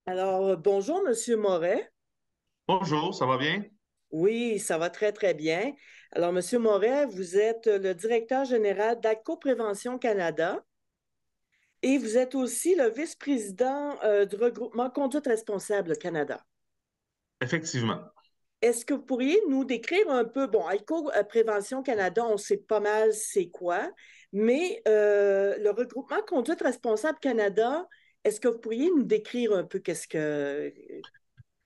Alors, bonjour, Monsieur Moret. Bonjour, ça va bien? Oui, ça va très, très bien. Alors, Monsieur Moret, vous êtes le directeur général d'ALCO Prévention Canada et vous êtes aussi le vice-président du regroupement Conduite Responsable Canada. Effectivement. Est-ce que vous pourriez nous décrire un peu, bon, ALCO Prévention Canada, on sait pas mal c'est quoi, mais le regroupement Conduite Responsable Canada, est-ce que vous pourriez nous décrire un peu qu'est-ce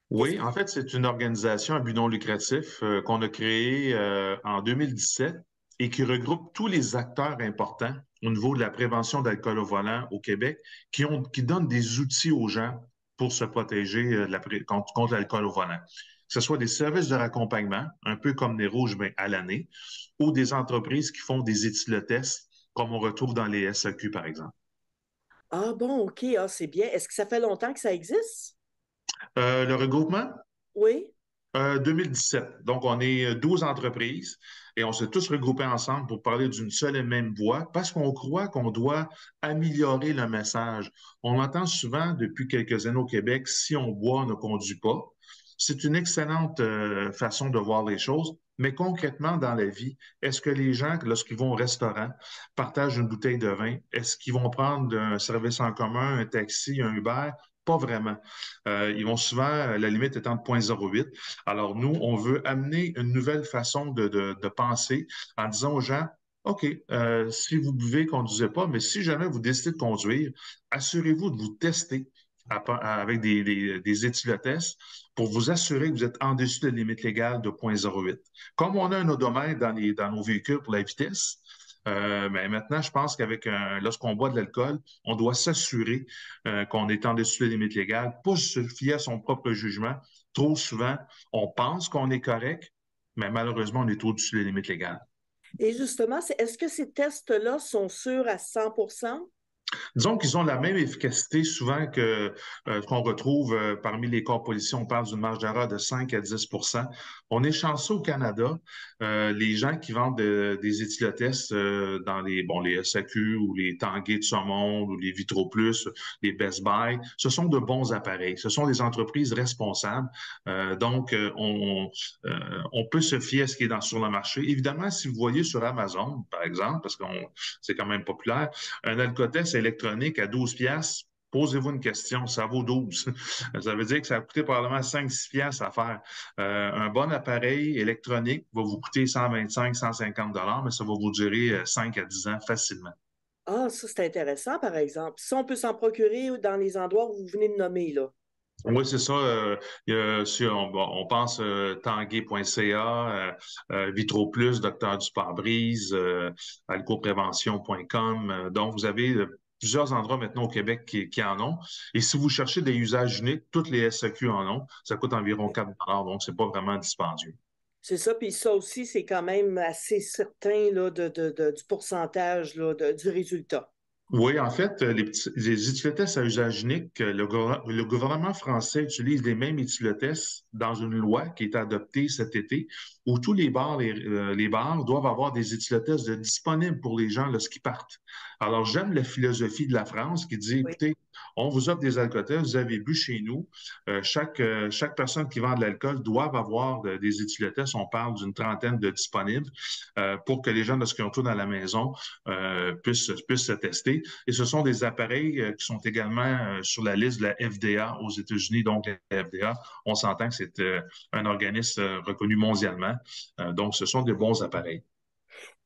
Oui, en fait, c'est une organisation à but non lucratif qu'on a créée en 2017 et qui regroupe tous les acteurs importants au niveau de la prévention d'alcool au volant au Québec qui donnent des outils aux gens pour se protéger contre l'alcool au volant. Que ce soit des services de raccompagnement, un peu comme les rouges, mais à l'année, ou des entreprises qui font des éthylotests, comme on retrouve dans les SAQ, par exemple. Ah bon, OK, ah, c'est bien. Est-ce que ça fait longtemps que ça existe? Le regroupement, Oui. 2017. Donc, on est 12 entreprises et on s'est tous regroupés ensemble pour parler d'une seule et même voix parce qu'on croit qu'on doit améliorer le message. On entend souvent depuis quelques années au Québec, si on boit, on ne conduit pas. C'est une excellente façon de voir les choses. Mais concrètement, dans la vie, est-ce que les gens, lorsqu'ils vont au restaurant, partagent une bouteille de vin? Est-ce qu'ils vont prendre un service en commun, un taxi, un Uber? Pas vraiment. Ils vont souvent, la limite étant de 0,08. Alors, nous, on veut amener une nouvelle façon de penser en disant aux gens, OK, si vous buvez, conduisez pas, mais si jamais vous décidez de conduire, assurez-vous de vous tester avec des éthylotests pour vous assurer que vous êtes en dessus de la limite légale de 0,08. Comme on a un odomètre dans nos véhicules pour la vitesse, mais maintenant, je pense lorsqu'on boit de l'alcool, on doit s'assurer qu'on est en dessus de la limite légale, pas se fier à son propre jugement. Trop souvent, on pense qu'on est correct, mais malheureusement, on est au-dessus des limites légales. Et justement, est-ce que ces tests-là sont sûrs à 100%? Disons qu'ils ont la même efficacité souvent que qu'on retrouve parmi les corps policiers. On parle d'une marge d'erreur de 5 à 10. On est chanceux au Canada. Les gens qui vendent des éthylotests dans les SAQ ou les Tanguay de ce monde ou les Vitro Plus, les Best Buy, ce sont de bons appareils. Ce sont des entreprises responsables. On peut se fier à ce qui est sur le marché. Évidemment, si vous voyez sur Amazon, par exemple, parce qu'on c'est quand même populaire, un alcotest électronique à 12 piastres, posez-vous une question, ça vaut 12. Ça veut dire que ça a coûté probablement 5-6 piastres à faire. Un bon appareil électronique va vous coûter 125, 150 dollars, mais ça va vous durer 5 à 10 ans facilement. Ah, ça, c'est intéressant, par exemple. Ça, on peut s'en procurer dans les endroits où vous venez de nommer, là. Oui, c'est ça. Si on pense tanguay.ca, Vitro Plus, Docteur du Pare-Brise, alcoprévention.com. Donc, vous avez plusieurs endroits maintenant au Québec qui en ont. Et si vous cherchez des usages uniques, toutes les SAQ en ont. Ça coûte environ 4 dollars, donc c'est pas vraiment dispendieux. C'est ça, puis ça aussi, c'est quand même assez certain là, du pourcentage là, du résultat. Oui, en fait, les éthylotests à usage unique, le gouvernement français utilise les mêmes éthylotests dans une loi qui est adoptée cet été, où tous les bars doivent avoir des éthylotests disponibles pour les gens lorsqu'ils partent. Alors, j'aime la philosophie de la France qui dit, Oui. écoutez, on vous offre des alcotests, vous avez bu chez nous. Chaque personne qui vend de l'alcool doit avoir des éthylotests. On parle d'une trentaine de disponibles pour que les gens, lorsqu'ils retournent à la maison, puissent se tester. Et ce sont des appareils qui sont également sur la liste de la FDA aux États-Unis. Donc, la FDA, on s'entend que c'est un organisme reconnu mondialement. Donc, ce sont de bons appareils.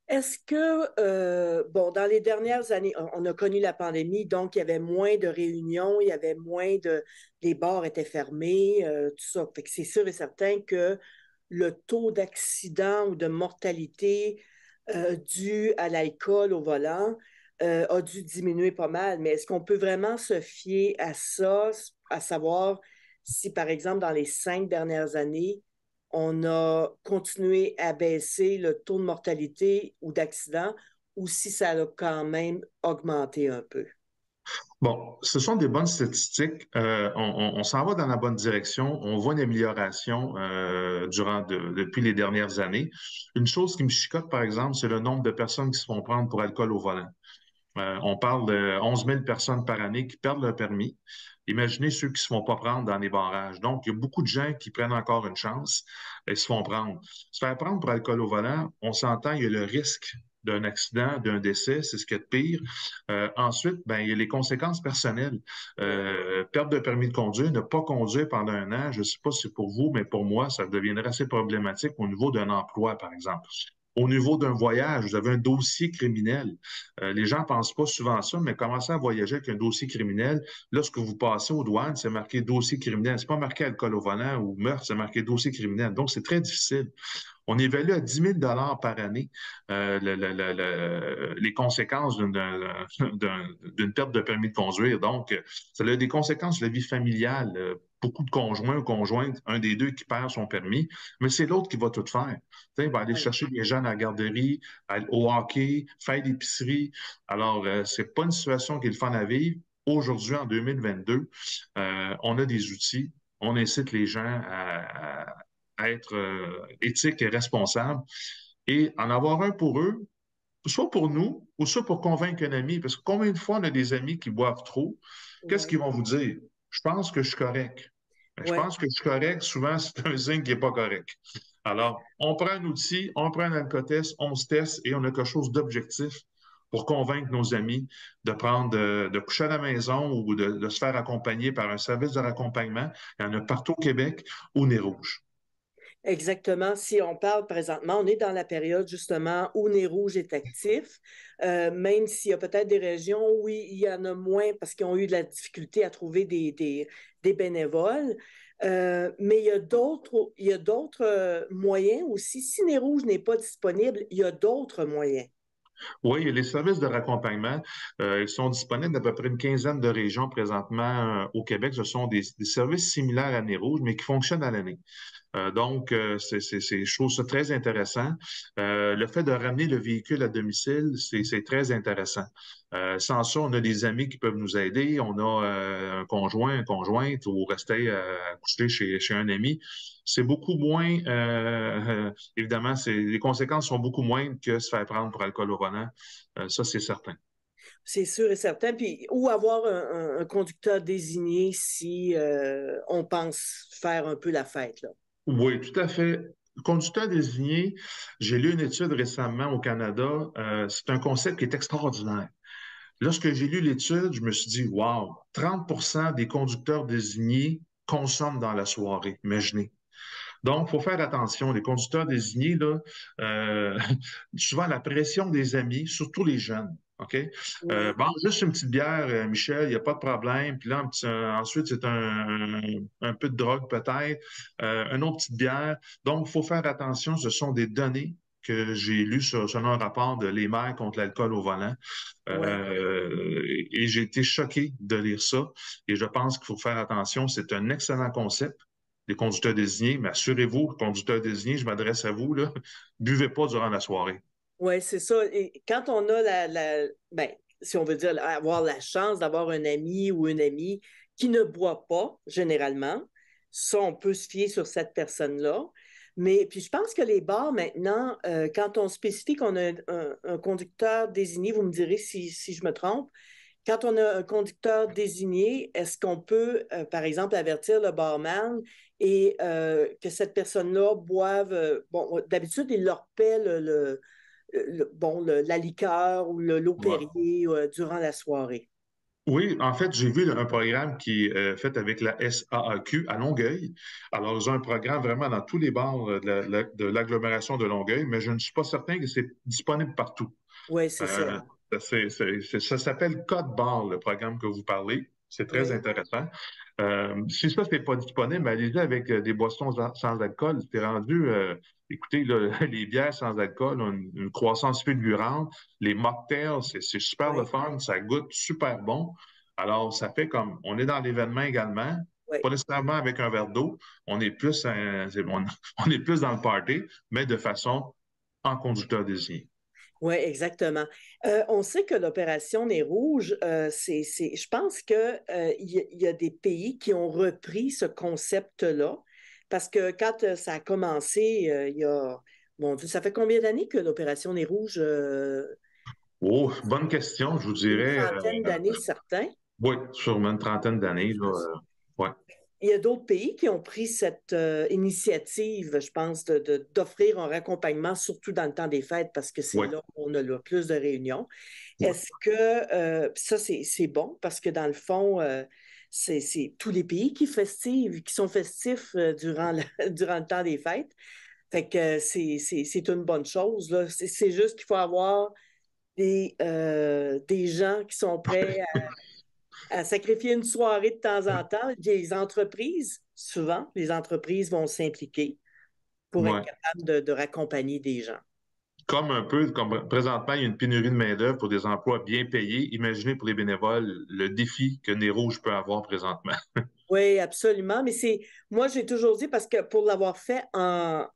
Est-ce que, bon, dans les dernières années, on a connu la pandémie, donc il y avait moins de réunions, il y avait les bars étaient fermés, tout ça. Fait que c'est sûr et certain que le taux d'accident ou de mortalité dû à l'alcool au volant a dû diminuer pas mal. Mais est-ce qu'on peut vraiment se fier à ça, à savoir si, par exemple, dans les 5 dernières années, on a continué à baisser le taux de mortalité ou d'accident ou si ça a quand même augmenté un peu? Bon, ce sont des bonnes statistiques. On s'en va dans la bonne direction. On voit une amélioration depuis les dernières années. Une chose qui me chicote, par exemple, c'est le nombre de personnes qui se font prendre pour alcool au volant. On parle de 11 000 personnes par année qui perdent leur permis. Imaginez ceux qui ne se font pas prendre dans les barrages. Donc, il y a beaucoup de gens qui prennent encore une chance et se font prendre. Se faire prendre pour alcool au volant, on s'entend, il y a le risque d'un accident, d'un décès, c'est ce qu'il y a de pire. Ensuite, ben, il y a les conséquences personnelles. Ouais. Perte de permis de conduire, ne pas conduire pendant un an, je ne sais pas si c'est pour vous, mais pour moi, ça deviendrait assez problématique au niveau d'un emploi, par exemple. Au niveau d'un voyage, vous avez un dossier criminel. Les gens ne pensent pas souvent à ça, mais commencer à voyager avec un dossier criminel, lorsque vous passez aux douanes, c'est marqué dossier criminel. C'est pas marqué alcool au volant ou meurtre, c'est marqué dossier criminel. Donc, c'est très difficile. On évalue à 10 000 par année les conséquences d'une perte de permis de conduire. Donc, ça a des conséquences sur la vie familiale. Beaucoup de conjoints ou conjointes, un des deux qui perd son permis, mais c'est l'autre qui va tout faire. Il va aller Ouais. chercher les jeunes à la garderie, au hockey, faire l'épicerie. Alors, c'est pas une situation qui est le fun à vivre. Aujourd'hui, en 2022, on a des outils. On incite les gens à être éthiques et responsables et en avoir un pour eux, soit pour nous ou soit pour convaincre un ami. Parce que combien de fois on a des amis qui boivent trop? Qu'est-ce Ouais. qu'ils vont vous dire? Je pense que je suis correct. Mais je Ouais. pense que je suis correct, souvent, c'est un signe qui n'est pas correct. Alors, on prend un outil, on prend un alcotest, on se teste et on a quelque chose d'objectif pour convaincre nos amis de prendre, de coucher à la maison ou de se faire accompagner par un service de raccompagnement. Il y en a partout au Québec, au Nez Rouge. Exactement. Si on parle présentement, on est dans la période justement où Nez Rouge est actif, même s'il y a peut-être des régions où il y en a moins parce qu'ils ont eu de la difficulté à trouver des bénévoles. Mais il y a d'autres moyens aussi. Si Nez Rouge n'est pas disponible, il y a d'autres moyens. Oui, les services de raccompagnement, ils sont disponibles dans à peu près une quinzaine de régions présentement au Québec. Ce sont des services similaires à Nez Rouge, mais qui fonctionnent à l'année. Donc, je trouve ça très intéressant. Le fait de ramener le véhicule à domicile, c'est très intéressant. Sans ça, on a des amis qui peuvent nous aider. On a un conjoint, une conjointe ou rester coucher chez un ami. C'est beaucoup moins, évidemment, les conséquences sont beaucoup moindres que se faire prendre pour alcool au volant. Ça, c'est certain. C'est sûr et certain. Puis, ou avoir un conducteur désigné si on pense faire un peu la fête, là. Oui, tout à fait. Conducteur désigné, j'ai lu une étude récemment au Canada. C'est un concept qui est extraordinaire. Lorsque j'ai lu l'étude, je me suis dit, wow, 30% des conducteurs désignés consomment dans la soirée. Imaginez. Donc, il faut faire attention. Les conducteurs désignés, là, euh, souvent la pression des amis, surtout les jeunes. OK? Oui, Bon, juste une petite bière, Michel, il n'y a pas de problème. Puis là, ensuite, c'est un peu de drogue peut-être, une autre petite bière. Donc, il faut faire attention. Ce sont des données que j'ai lues selon un rapport de Les Mères contre l'alcool au volant. oui. Et j'ai été choqué de lire ça. Et je pense qu'il faut faire attention. C'est un excellent concept des conducteurs désignés, mais assurez-vous, conducteurs désignés, je m'adresse à vous, là, buvez pas durant la soirée. Oui, c'est ça. Et quand on a ben, si on veut dire avoir la chance d'avoir un ami ou une amie qui ne boit pas, généralement, ça, on peut se fier sur cette personne-là. Mais puis je pense que les bars, maintenant, quand on spécifie qu'on a un conducteur désigné, vous me direz si je me trompe, quand on a un conducteur désigné, est-ce qu'on peut, par exemple, avertir le barman et que cette personne-là boive, bon, d'habitude, il leur paie la liqueur ou l'eau Ouais. Perrier durant la soirée. Oui, en fait, j'ai vu un programme qui est fait avec la SAAQ à Longueuil. Alors, ils ont un programme vraiment dans tous les bars de l'agglomération de Longueuil, mais je ne suis pas certain que c'est disponible partout. Oui, c'est ça. Euh, ça s'appelle Code Barre, le programme que vous parlez. C'est très Oui, intéressant. Si ça, c'est pas disponible, allez-y avec des boissons sans alcool. C'est rendu, écoutez, là, les bières sans alcool ont une croissance fulgurante. Les mocktails, c'est super le oui, fun. Ça goûte super bon. Alors, ça fait comme, on est dans l'événement également. oui. Pas nécessairement avec un verre d'eau. On est plus, on est plus dans le party, mais de façon en conducteur désigné. Oui, exactement. On sait que l'opération Nez Rouge, je pense que, il y a des pays qui ont repris ce concept-là, parce que quand ça a commencé, il y a, mon Dieu, ça fait combien d'années que l'opération Nez Rouge Oh, bonne question, je vous Une dirais. trentaine d'années, certains. Oui, sûrement une trentaine d'années, là. Ouais, Il y a d'autres pays qui ont pris cette initiative, je pense, d'offrir un raccompagnement, surtout dans le temps des fêtes, parce que c'est ouais, là où on a le plus de réunions. ouais. Est-ce que ça, c'est bon, parce que dans le fond, c'est tous les pays qui sont festifs durant le temps des fêtes. Fait que c'est une bonne chose, là. C'est juste qu'il faut avoir des gens qui sont prêts à sacrifier une soirée de temps en temps. Les entreprises, souvent, les entreprises vont s'impliquer pour être Ouais. capables de raccompagner des gens. Comme un peu, comme présentement, il y a une pénurie de main-d'œuvre pour des emplois bien payés. Imaginez pour les bénévoles le défi que Nez Rouge peut avoir présentement. Oui, absolument. Mais moi, j'ai toujours dit, parce que pour l'avoir fait en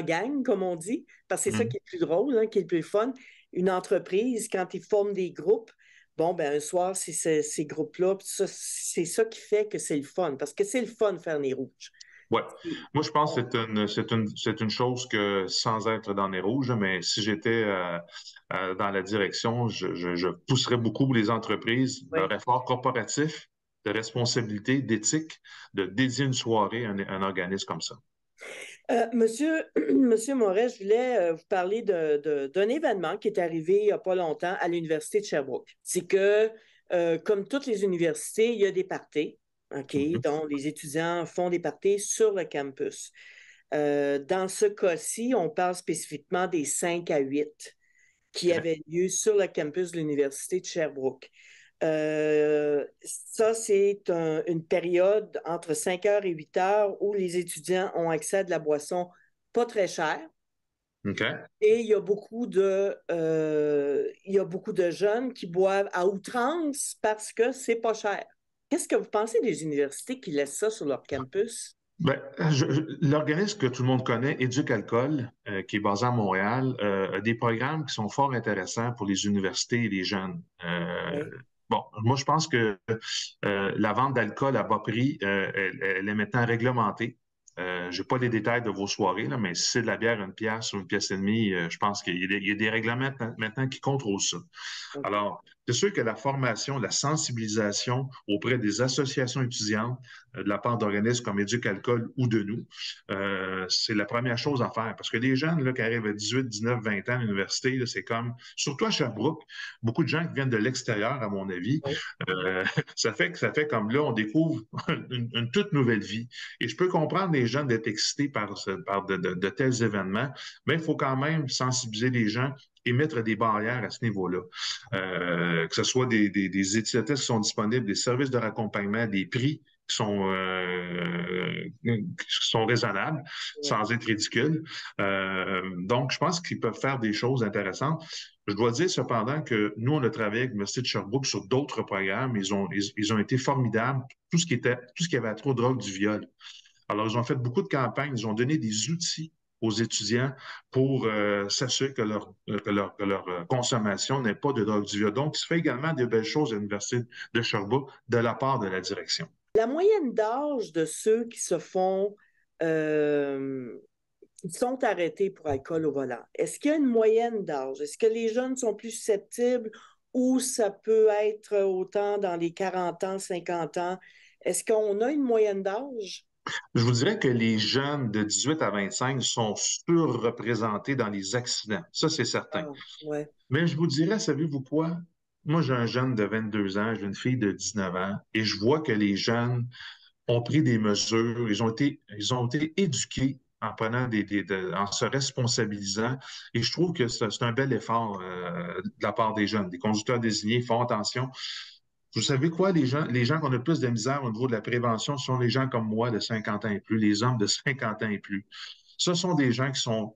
gang, comme on dit, parce que c'est ça qui est le plus drôle, hein, qui est le plus fun, une entreprise, quand ils forment des groupes, bon, ben un soir, c'est ces groupes-là, c'est ça qui fait que c'est le fun, parce que c'est le fun de faire les rouges. Ouais. Et- Moi, je pense que c'est une chose que, sans être dans les rouges, mais si j'étais dans la direction, je pousserais beaucoup les entreprises, leur Oui. effort corporatif, de responsabilité, d'éthique, de dédier une soirée à un organisme comme ça. Monsieur Moret, je voulais vous parler d'un événement qui est arrivé il n'y a pas longtemps à l'Université de Sherbrooke. C'est que, comme toutes les universités, il y a des parties, OK, Mhm. dont les étudiants font des parties sur le campus. Dans ce cas-ci, on parle spécifiquement des 5 à 8 qui OK. avaient lieu sur le campus de l'Université de Sherbrooke. Ça, c'est une période entre 5 heures et 8 heures où les étudiants ont accès à de la boisson pas très chère. OK. Et il y a beaucoup de jeunes qui boivent à outrance parce que c'est pas cher. Qu'est-ce que vous pensez des universités qui laissent ça sur leur campus? Ben, l'organisme que tout le monde connaît, Éduc-Alcool, qui est basé à Montréal, a des programmes qui sont fort intéressants pour les universités et les jeunes. Oui, Bon, moi, je pense que la vente d'alcool à bas prix, elle est maintenant réglementée. Je n'ai pas les détails de vos soirées, là, mais si c'est de la bière à une pièce ou une pièce et demie, je pense qu'il y a des règlements maintenant qui contrôlent ça. OK. Alors, c'est sûr que la formation, la sensibilisation auprès des associations étudiantes, de la part d'organismes comme Éduc-Alcool ou de nous, c'est la première chose à faire. Parce que les jeunes là, qui arrivent à 18, 19, 20 ans à l'université, là, c'est comme, surtout à Sherbrooke, beaucoup de gens qui viennent de l'extérieur, à mon avis, Oui. euh, ça fait comme là, on découvre une toute nouvelle vie. Et je peux comprendre les jeunes d'être excités par de tels événements, mais il faut quand même sensibiliser les gens et mettre des barrières à ce niveau-là. Que ce soit des étiquettes qui sont disponibles, des services de raccompagnement, des prix qui sont raisonnables, Oui. sans être ridicules. Donc, je pense qu'ils peuvent faire des choses intéressantes. Je dois dire cependant que nous, on a travaillé avec l'Université de Sherbrooke sur d'autres programmes. Ils ont été formidables. Tout ce qui avait à trop drogue du viol. Alors, ils ont fait beaucoup de campagnes. Ils ont donné des outils aux étudiants pour s'assurer que leur consommation n'ait pas de drogue du viol. Donc, il se fait également de belles choses à l'Université de Sherbrooke de la part de la direction. La moyenne d'âge de ceux euh, qui sont arrêtés pour alcool au volant, est-ce qu'il y a une moyenne d'âge? Est-ce que les jeunes sont plus susceptibles ou ça peut être autant dans les 40 ans, 50 ans? Est-ce qu'on a une moyenne d'âge? Je vous dirais que les jeunes de 18 à 25 sont surreprésentés dans les accidents. Ça, c'est certain. Ah, ouais. Mais je vous dirais, savez-vous quoi? Moi, j'ai un jeune de 22 ans, j'ai une fille de 19 ans, et je vois que les jeunes ont pris des mesures, ils ont été éduqués en prenant en se responsabilisant. Et je trouve que c'est un bel effort de la part des jeunes. Les conducteurs désignés font attention. Vous savez quoi, les gens qui ont le plus de misère au niveau de la prévention sont les gens comme moi de 50 ans et plus, les hommes de 50 ans et plus. Ce sont des gens qui ont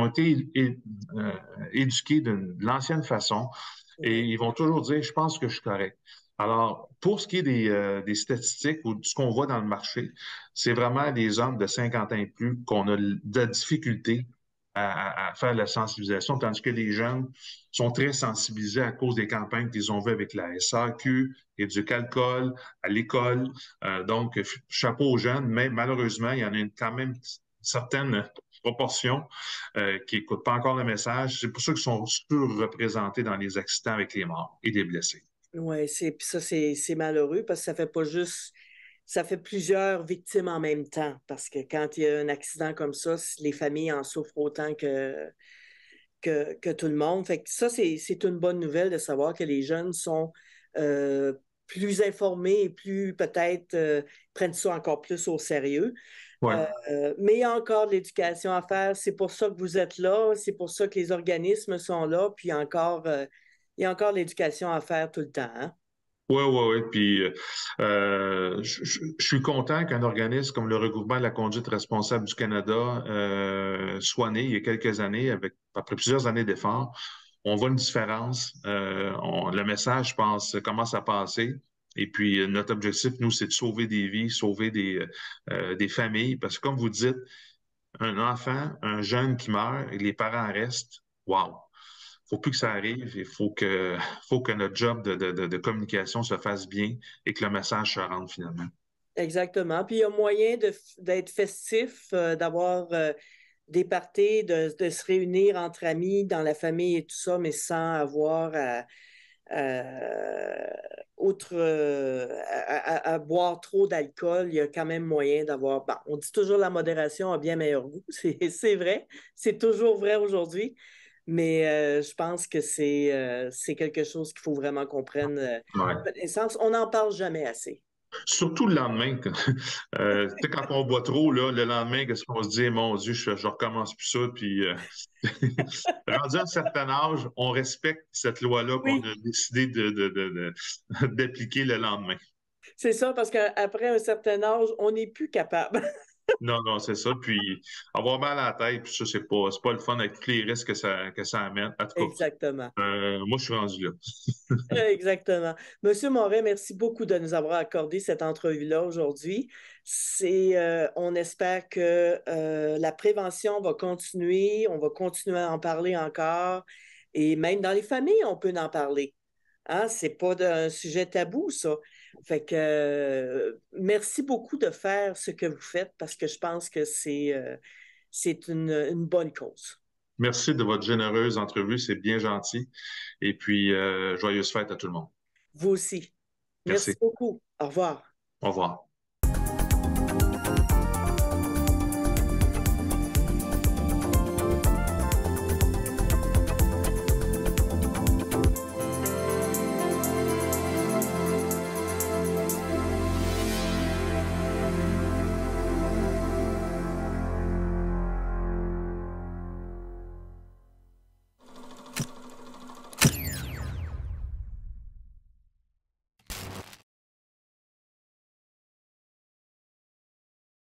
été euh, éduqués de l'ancienne façon et Ouais. ils vont toujours dire, je pense que je suis correct. Alors, pour ce qui est des statistiques ou de ce qu'on voit dans le marché, c'est vraiment les hommes de 50 ans et plus qu'on a de la difficulté à faire la sensibilisation, tandis que les jeunes sont très sensibilisés à cause des campagnes qu'ils ont vues avec la SAQ, Éduc-Alcool, à l'école. Donc, chapeau aux jeunes, mais malheureusement, il y en a quand même certaines proportion qui n'écoutent pas encore le message. C'est pour ça qu'ils sont surreprésentés dans les accidents avec les morts et les blessés. Oui, c'est malheureux parce que ça fait pas juste, ça fait plusieurs victimes en même temps. Parce que quand il y a un accident comme ça, les familles en souffrent autant que tout le monde. Fait que ça, c'est une bonne nouvelle de savoir que les jeunes sont euh, plus informés et plus peut-être prennent ça encore plus au sérieux. Ouais. Mais il y a encore de l'éducation à faire. C'est pour ça que vous êtes là. C'est pour ça que les organismes sont là. Puis encore, il y a encore de l'éducation à faire tout le temps. Hein? Oui, oui, oui. Puis, je suis content qu'un organisme comme le Regroupement de la conduite responsable du Canada soit né il y a quelques années, après plusieurs années d'efforts. On voit une différence. Le message, je pense, commence à passer. Et puis, notre objectif, nous, c'est de sauver des vies, sauver des familles. Parce que, comme vous dites, un enfant, un jeune qui meurt et les parents restent, wow! Faut plus que ça arrive. Faut que notre job de communication se fasse bien et que le message se rende finalement. Exactement. Puis il y a moyen d'être festif, d'avoir des parties, de se réunir entre amis, dans la famille et tout ça, mais sans avoir à- outre à boire trop d'alcool. Il y a quand même moyen d'avoir. Bon, on dit toujours la modération a bien meilleur goût. C'est vrai. C'est toujours vrai aujourd'hui. Mais je pense que c'est quelque chose qu'il faut vraiment qu'on prenne Ouais. connaissance. On n'en parle jamais assez. Surtout le lendemain. Tu sais, quand on boit trop, là, le lendemain, qu'est-ce qu'on se dit? Mon Dieu, je recommence plus ça. Puis, rendu à un certain âge, on respecte cette loi-là qu'on Oui, a décidé d'appliquer le lendemain. c'est ça, parce qu'après un certain âge, on n'est plus capable. Non, non, c'est ça. Puis avoir mal à la tête, puis ça, c'est pas le fun avec tous les risques que ça amène. En tout cas, Exactement. moi, je suis rendu là. Exactement. Monsieur Moret, merci beaucoup de nous avoir accordé cette entrevue-là aujourd'hui. On espère que la prévention va continuer, on va continuer à en parler encore, et même dans les familles, on peut en parler. Hein? C'est pas un sujet tabou, ça. Fait que merci beaucoup de faire ce que vous faites parce que je pense que c'est une bonne cause. Merci de votre généreuse entrevue, c'est bien gentil. Et puis, joyeuse fête à tout le monde. Vous aussi. Merci Merci. beaucoup. Au revoir. Au revoir.